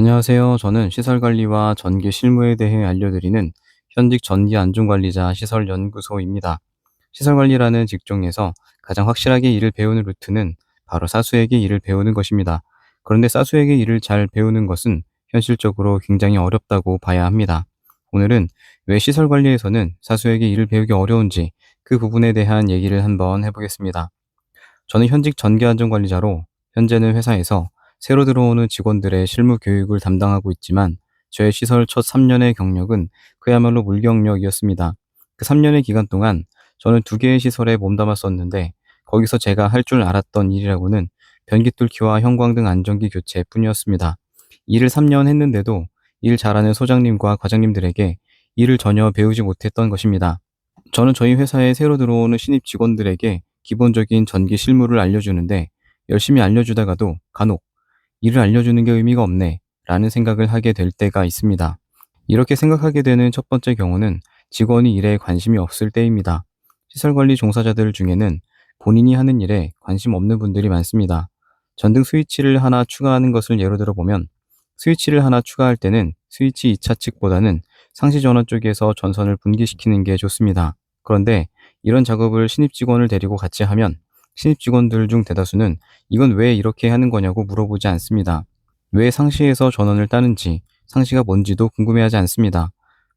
안녕하세요. 저는 시설 관리와 전기 실무에 대해 알려드리는 현직 전기 안전관리자 시설연구소입니다. 시설 관리라는 직종에서 가장 확실하게 일을 배우는 루트는 바로 사수에게 일을 배우는 것입니다. 그런데 사수에게 일을 잘 배우는 것은 현실적으로 굉장히 어렵다고 봐야 합니다. 오늘은 왜 시설 관리에서는 사수에게 일을 배우기 어려운지 그 부분에 대한 얘기를 한번 해보겠습니다. 저는 현직 전기안전관리자로 현재는 회사에서 새로 들어오는 직원들의 실무 교육을 담당하고 있지만 저의 시설 첫 3년의 경력은 그야말로 물경력이었습니다. 그 3년의 기간 동안 저는 2개의 시설에 몸담았었는데 거기서 제가 할 줄 알았던 일이라고는 변기 뚫기와 형광등 안전기 교체뿐이었습니다. 일을 3년 했는데도 일 잘하는 소장님과 과장님들에게 일을 전혀 배우지 못했던 것입니다. 저는 저희 회사에 새로 들어오는 신입 직원들에게 기본적인 전기 실무를 알려주는데 열심히 알려주다가도 간혹 일을 알려주는 게 의미가 없네 라는 생각을 하게 될 때가 있습니다. 이렇게 생각하게 되는 첫 번째 경우는 직원이 일에 관심이 없을 때입니다. 시설관리 종사자들 중에는 본인이 하는 일에 관심 없는 분들이 많습니다. 전등 스위치를 하나 추가하는 것을 예로 들어보면 스위치를 하나 추가할 때는 스위치 2차 측보다는 상시 전원 쪽에서 전선을 분기시키는 게 좋습니다. 그런데 이런 작업을 신입 직원을 데리고 같이 하면 신입 직원들 중 대다수는 이건 왜 이렇게 하는 거냐고 물어보지 않습니다. 왜 상시에서 전원을 따는지, 상시가 뭔지도 궁금해하지 않습니다.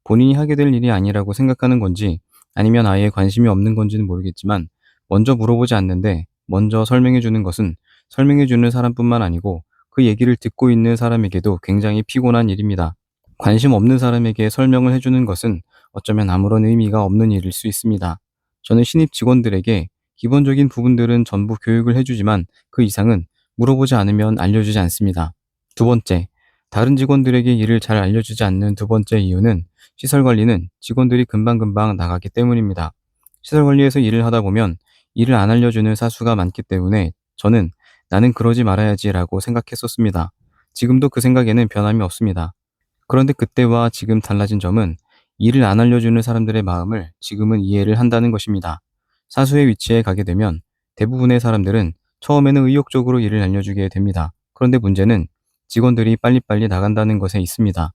본인이 하게 될 일이 아니라고 생각하는 건지 아니면 아예 관심이 없는 건지는 모르겠지만 먼저 물어보지 않는데 먼저 설명해 주는 것은 설명해 주는 사람뿐만 아니고 그 얘기를 듣고 있는 사람에게도 굉장히 피곤한 일입니다. 관심 없는 사람에게 설명을 해주는 것은 어쩌면 아무런 의미가 없는 일일 수 있습니다. 저는 신입 직원들에게 기본적인 부분들은 전부 교육을 해주지만 그 이상은 물어보지 않으면 알려주지 않습니다. 두 번째, 다른 직원들에게 일을 잘 알려주지 않는 두 번째 이유는 시설 관리는 직원들이 금방금방 나가기 때문입니다. 시설 관리에서 일을 하다 보면 일을 안 알려주는 사수가 많기 때문에 저는 나는 그러지 말아야지라고 생각했었습니다. 지금도 그 생각에는 변함이 없습니다. 그런데 그때와 지금 달라진 점은 일을 안 알려주는 사람들의 마음을 지금은 이해를 한다는 것입니다. 사수의 위치에 가게 되면 대부분의 사람들은 처음에는 의욕적으로 일을 알려주게 됩니다. 그런데 문제는 직원들이 빨리빨리 나간다는 것에 있습니다.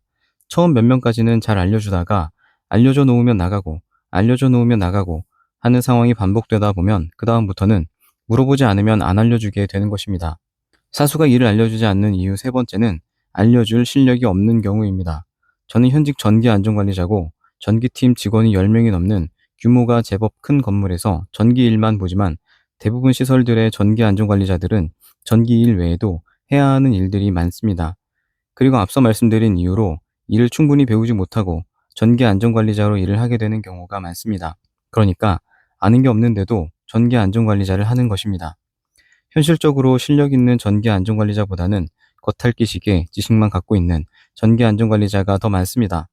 처음 몇 명까지는 잘 알려주다가 알려줘 놓으면 나가고 알려줘 놓으면 나가고 하는 상황이 반복되다 보면 그다음부터는 물어보지 않으면 안 알려주게 되는 것입니다. 사수가 일을 알려주지 않는 이유 세 번째는 알려줄 실력이 없는 경우입니다. 저는 현직 전기 안전관리자고 전기팀 직원이 10명이 넘는 규모가 제법 큰 건물에서 전기 일만 보지만 대부분 시설들의 전기 안전관리자들은 전기 일 외에도 해야 하는 일들이 많습니다. 그리고 앞서 말씀드린 이유로 일을 충분히 배우지 못하고 전기 안전관리자로 일을 하게 되는 경우가 많습니다. 그러니까 아는 게 없는데도 전기 안전관리자를 하는 것입니다. 현실적으로 실력 있는 전기 안전관리자보다는 겉핥기식의 지식만 갖고 있는 전기 안전관리자가 더 많습니다.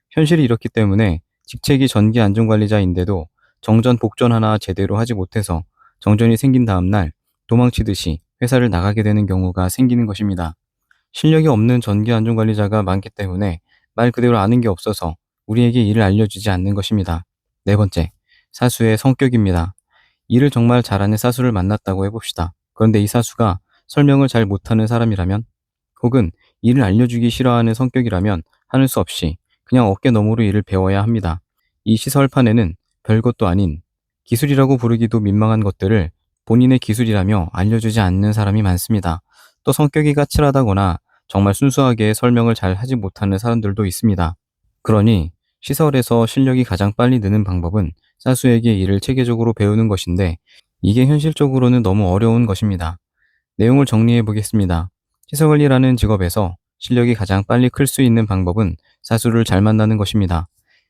현실이 이렇기 때문에 직책이 전기 안전관리자인데도 정전 복전 하나 제대로 하지 못해서 정전이 생긴 다음날 도망치듯이 회사를 나가게 되는 경우가 생기는 것입니다. 실력이 없는 전기 안전관리자가 많기 때문에 말 그대로 아는 게 없어서 우리에게 일을 알려주지 않는 것입니다. 네 번째, 사수의 성격입니다. 일을 정말 잘하는 사수를 만났다고 해봅시다. 그런데 이 사수가 설명을 잘 못하는 사람이라면, 혹은 일을 알려주기 싫어하는 성격이라면 하는 수 없이 그냥 어깨 너머로 일을 배워야 합니다. 이 시설판에는 별것도 아닌 기술이라고 부르기도 민망한 것들을 본인의 기술이라며 알려주지 않는 사람이 많습니다. 또 성격이 까칠하다거나 정말 순수하게 설명을 잘 하지 못하는 사람들도 있습니다. 그러니 시설에서 실력이 가장 빨리 느는 방법은 사수에게 일을 체계적으로 배우는 것인데 이게 현실적으로는 너무 어려운 것입니다. 내용을 정리해 보겠습니다. 시설관리라는 직업에서 실력이 가장 빨리 클 수 있는 방법은 사수를 잘 만나는 것입니다.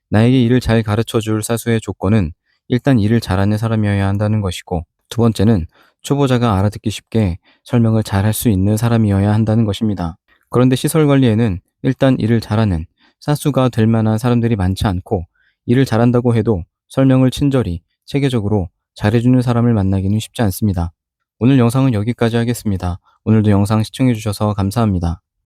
나에게 일을 잘 가르쳐 줄 사수의 조건은 일단 일을 잘하는 사람이어야 한다는 것이고, 두 번째는 초보자가 알아듣기 쉽게 설명을 잘 할 수 있는 사람이어야 한다는 것입니다. 그런데 시설 관리에는 일단 일을 잘하는 사수가 될 만한 사람들이 많지 않고, 일을 잘한다고 해도 설명을 친절히 체계적으로 잘해주는 사람을 만나기는 쉽지 않습니다. 오늘 영상은 여기까지 하겠습니다. 오늘도 영상 시청해주셔서 감사합니다.